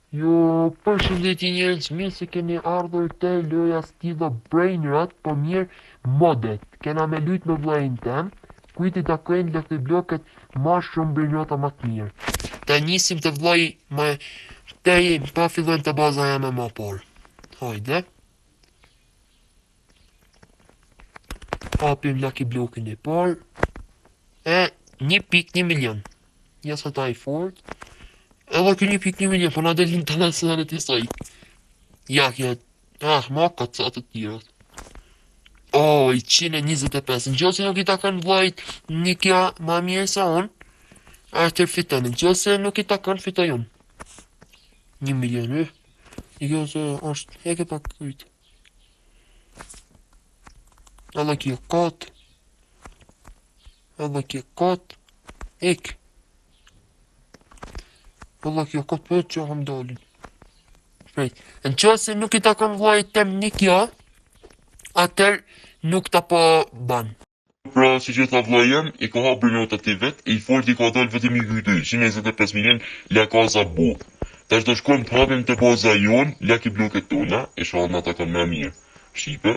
Jo, përshëndetje njerëz, mirë se keni ardhur te loja stilo Brain Rot, po mirë modet. Kena me lujt me vllajin tem, kujt I takojnë lekë bloket ma shumë Brain Rota ma të mirë. Ta nisim të vllai me tej pa fillojmë të baza jame ma parë. Hajde. Hapim Lucky Blokin e parë. E 1.1 milion. Ja sa ta I fort. Edhe kjo 1.1 milion, po na delin të nësënët I saj. Ja, kjo. Ma ka të të tjera. Oh, 125. Në gjose nuk I takon vllajt një kja ma mirë sa unë, atër fiton. Në gjose nuk I takon fitoj unë. 1 milion, I kjo se është heke pak kujt. Edhe kjo kot. Edhe kjo kot. Ek. Edhe kjo kot për që ham dalin. Shpejt. Në qëse nuk I takon vllajt tem një kja, atër nuk ta po ban. Pra, si që tha vllai jem, I ka hapur notat I vet, I fort I ka dalë vetëm I kyty, 125 milion lakaza bu. Tash do shkojmë të hapim të baza jon, Lucky bloket tona, e shohim ata kanë më mirë. Shipe.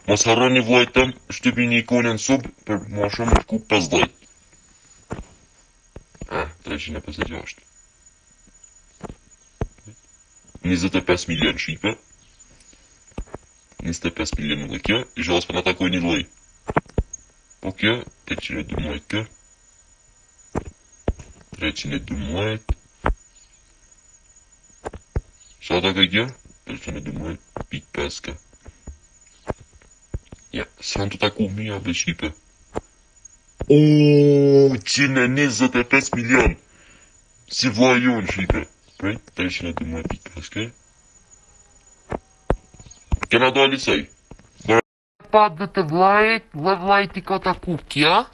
Mos harroni vllai tem, shtypini ikonën sub për më shumë shku 50. 356. 25 milion shipe. 25 milion edhe kjo, I shohas për në takoj një vllai. Po kjo, 812 kjo. 312. Sa ta kjo? 312.5 kjo. Ja, sa në të taku mija dhe shipe. O, 125 milion. Si vllai jon shipe. Prej, 312.5 kjo. Kena dali sej. Pa dhe të vllajt, dhe vllajt I ka taku kja,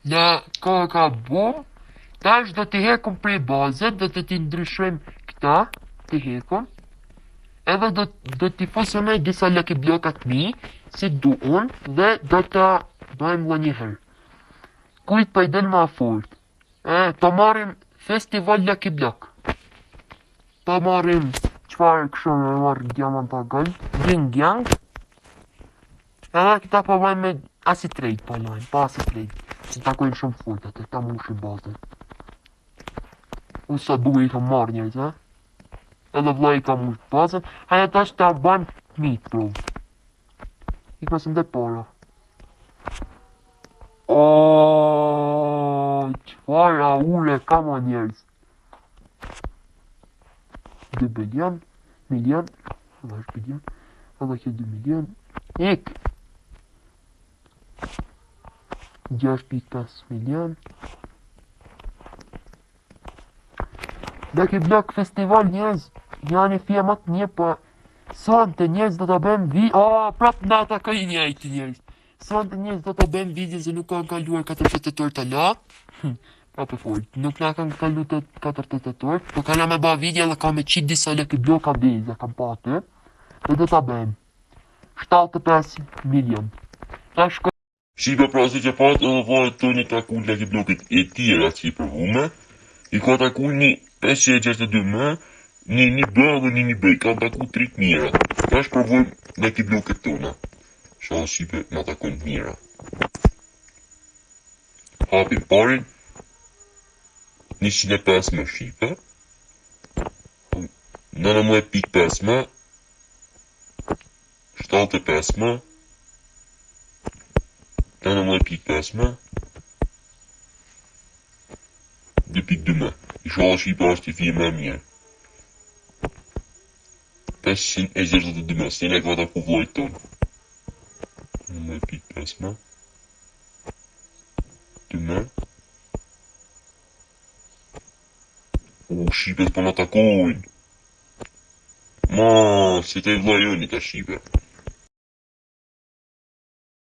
në ka bu, tash do t'i hekum prej bazët, do t'i ndryshojmë këta, t'i hekum, edhe do t'i fusionoj disa Lucky blokat mi, si du unë, dhe do t'a bëjmë dhe njëherë. Kujt pa I del ma fort. Ta marim festival Lucky blok. Ta marim qfarë kështu me marrë diamanta gold, gang. Edhe këta po bëjmë me acid trade po lojmë, pa acid trade. Se takojnë shumë fort atë, ta mushin bazën. Unë sa duhe I ka marrë njerëz, Edhe vllai ka mush bazën, haja tash ta bëjmë meat bro. I ka së ndër para. Oh, qfara ure ka ma njerëz. 2 bilion, milion, edhe është bilion, edhe kjo 2 milion, ik. 6.5 milion. Lucky Block Festival njerëz, janë fje më të një, po sonte njerëz do të bëjmë prap nga ata ka I njëjti njerëz. Sonte njerëz do të bëjmë video se nuk kanë kaluar 4 tetor të la. Pa për fort, nuk na kanë kalu të 4 tetor, po kanë me ba video dhe ka me qit disa Lucky Block a beze, kam pa aty, dhe do të bëjmë 75 milion. Ta shko Shipe pra si që pat edhe varet të një taku Lucky blokit e tjera që I përvume, I ka taku një 562 më, një B dhe një B, ka taku 3 të mira. Ta është përvojmë Lucky bloket tona. Shalë shipe nga takon të mira. Hapim parin, 105 më shipe, 19.5 më, 75 më, 19.5 më, 2.2 më. I shohë shipa është I fije më mirë. 562 më, s'tjene ka taku vllajt tonë. 19.5 më, 2 më. Shipet po në takojnë. Ma, si te vllajoni ta shipe.